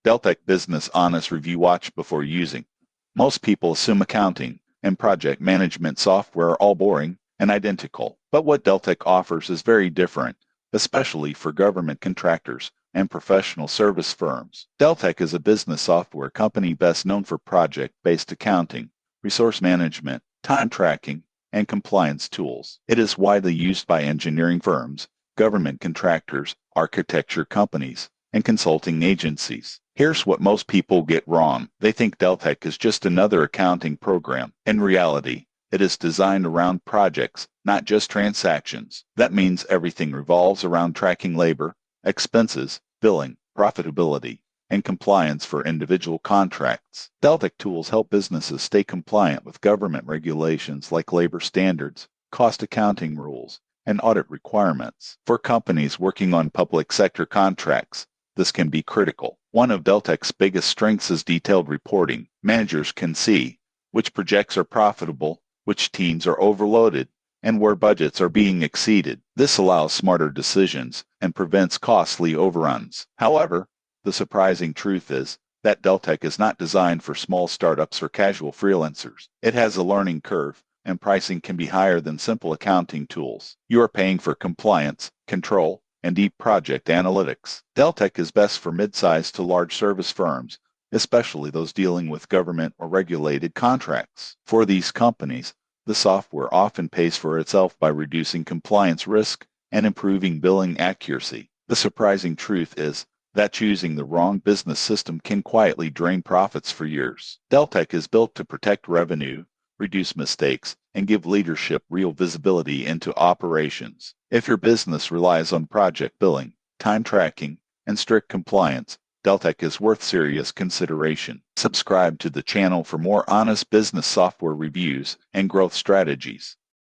Deltek Business Honest Review Watch before using. Most people assume accounting and project management software are all boring and identical, but what Deltek offers is very different, especially for government contractors and professional service firms. Deltek is a business software company best known for project-based accounting, resource management, time tracking, and compliance tools. It is widely used by engineering firms, government contractors, architecture companies, and consulting agencies. Here's what most people get wrong. They think Deltek is just another accounting program. In reality, it is designed around projects, not just transactions. That means everything revolves around tracking labor, expenses, billing, profitability, and compliance for individual contracts. Deltek tools help businesses stay compliant with government regulations like labor standards, cost accounting rules, and audit requirements. For companies working on public sector contracts, this can be critical. One of Deltek's biggest strengths is detailed reporting. Managers can see which projects are profitable, which teams are overloaded, and where budgets are being exceeded. This allows smarter decisions and prevents costly overruns. However, the surprising truth is that Deltek is not designed for small startups or casual freelancers. It has a learning curve, and pricing can be higher than simple accounting tools. You are paying for compliance, control, and deep project analytics. Deltek is best for mid-sized to large service firms, especially those dealing with government or regulated contracts. For these companies, the software often pays for itself by reducing compliance risk and improving billing accuracy. The surprising truth is that choosing the wrong business system can quietly drain profits for years. Deltek is built to protect revenue, reduce mistakes, and give leadership real visibility into operations. If your business relies on project billing, time tracking, and strict compliance, Deltek is worth serious consideration. Subscribe to the channel for more honest business software reviews and growth strategies.